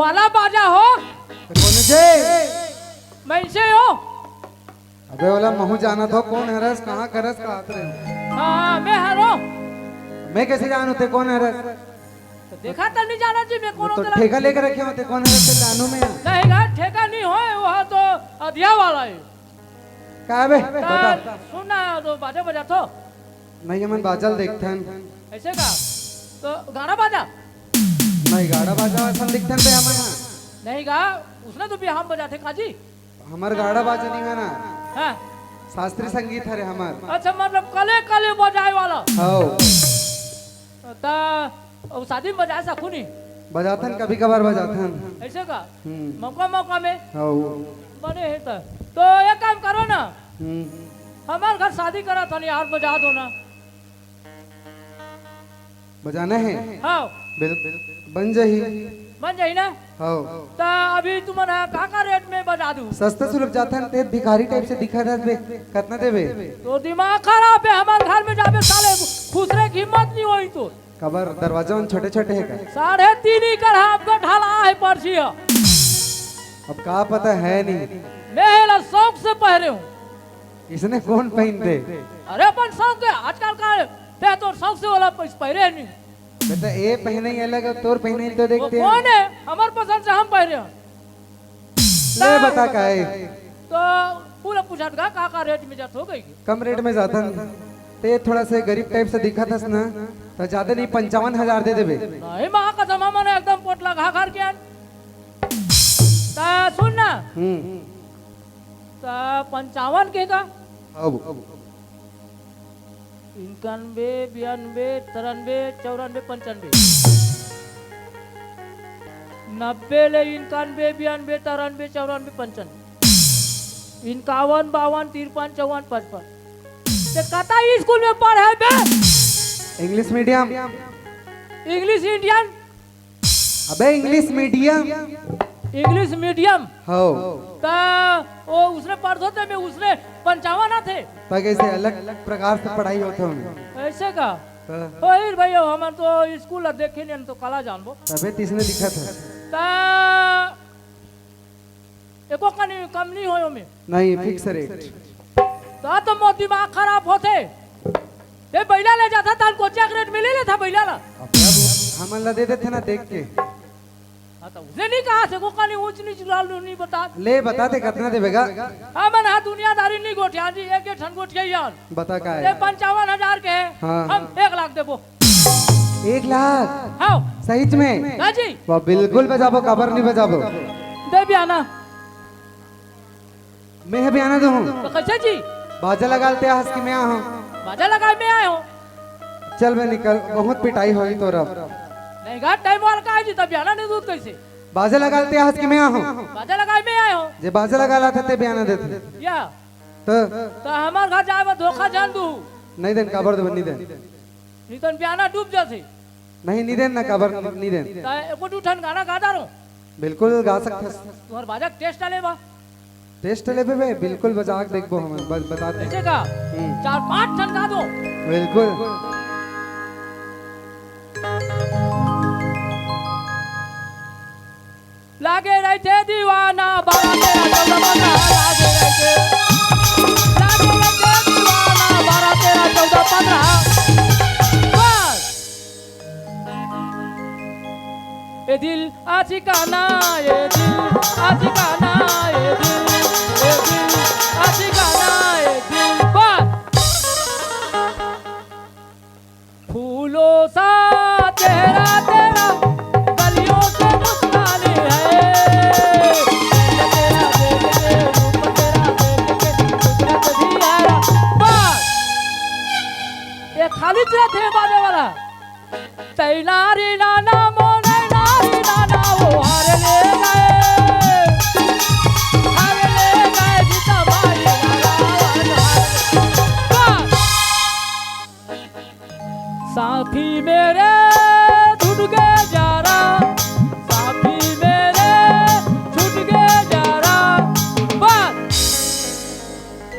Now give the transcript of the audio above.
वाला बाजा हो कौन जे मैं से हो। अबे वाला महू जाना था कौन है रस कहाँ करस का हाथ रहे हाँ मैं हरो। मैं कैसे जानू ते कौन है रस तो देखा तो नहीं जाना जी मैं कौन तो होता ठेका लेकर रखे होते कौन है रस ते जानू में नहीं गा ठेका नहीं हो वहाँ तो अधिया वाला है। का बे बता सुनना तो बाजा बजा तो नहीं हमन बाजल देखते हैं ऐसे का तो गाना बाजा नहीं गाड़ा बाजा असल दिखते हैं हमन नहीं गा उसने तो भी हम बजाते काजी हमार गाड़ा बाजा नहीं है ना हाँ शास्त्रीय संगीत है रे हमार अच्छा मतलब कले कले बजाए वाला हां ता अब शादी में बजा सकू नहीं बजाथन कभी कभार बजाथन ऐसे का मौका मौका में हां बने है तो एक काम करो ना हमारे घर शादी करा था यार बजा दो ना बजाना है हाँ बिल्कुल बन जाही बन जाई ना हां तो अभी तुम्हारा का रेट में बजा दूं सस्ता सुलभ जाथन ते भिखारी टाइप से दिखा रहा बे कितना देबे तो दिमाग खराब है हमारे घर में जाबे साले खुसरे की हिम्मत नहीं होई तो कबर दरवाजा उन छोटे छोटे है का 3.5 ही कर आपका ढाला है पर्ची अब का पता है नहीं मैं हेला शौक से पहरे हूँ इसने कौन पहन दे अरे अपन शौक है आजकल का ते तो शौक से वाला पहरे नहीं बेटा ये पहने ही अलग है तोर पहने ही तो देखते हैं कौन है हमारे पसंद से हम पहरे हैं ले बता का है तो पूरा पूछत का रेट में जात हो गई कम रेट में जाथन ते थोड़ा से गरीब टाइप से दिखा था ना तो ज्यादा नहीं 55,000 दे देबे नहीं माँ का जमाना ने एकदम पोट लगा घर के ता सुन ना ता 55 के का अब 91 92 93 94 95 90 ले 91 92 93 94 95 51 52 53 54 55 ते कता स्कूल में पढ़े बे इंग्लिश मीडियम इंग्लिश इंडियन अबे इंग्लिश मीडियम इंग्लिश मीडियम हो ता वो उसने पढ़ो थे मैं उसने 55 थे ताकि ऐसे अलग अलग प्रकार से पढ़ाई होते हैं ऐसे का ओए भैया हम तो स्कूल देखे नहीं तो कला जानबो तबे तीसने दिखा था ता एको कम नहीं होयो में नहीं फिक्स रेट ता तो मोर दिमाग खराब होते ये बैला ले जाता था कोचा रेट में ले लेता बैला ला हम ला दे देते ना देख के हां तो उसने नहीं कहा से को कनी ऊंच नीच लाल नहीं बता ले बता दे कितना देबेगा हमन हा दुनियादारी नहीं गोठिया जी एक एक ठन गोठिया यार बता का ये है 55,000 के है हाँ। हम 1 लाख देबो 1 लाख हां सही में हां जी वाह बिल्कुल बजाबो कबर नहीं बजाबो दे भी आना मैं भी आना दूं तो कैसे जी बाजा लगालते हंस के मैं आऊं बाजा लगाए मैं आया हूं चल बे निकल बहुत पिटाई होई तोरा नहीं गा टाइम वाला का है जी तब आना नहीं दूध कैसे बाजा लगालते हंस के मैं आऊं बाजा लगाए मैं आया हूं जे बाजा लगाला था ते बयाना देते या तो हमार घर जाए धोखा जान दू नहीं देन कबर दे नहीं देन नहीं तो प्याना डूब जाते नहीं देन ना कबर नहीं देन ता एको ठन गाना गाता रहो बिल्कुल गा सकथस तुम्हार बाजा टेस्ट आले बा टेस्ट ले बे बिल्कुल बजा के देखबो हम बस बता दे ऐसे का 4-5 ठन गा दो बिल्कुल लागे रहते दीवाना बारा तेरा चौदह लागे रहते दीवाना बारा तेरा 14-15 बस ये दिल आशिकाना ये दिल आशिकाना ये दिल आशिकाना ये दिल बस फूलों सा तेरा तेरा गलियों से मुस्काने है तेरा देख के रूप तेरा देख के कुदरत भी है बस ये खाली चला थे बाजे वाला तैनारी नाना मोने नारी नाना वो हार ले गए जीता भाई साथी मेरे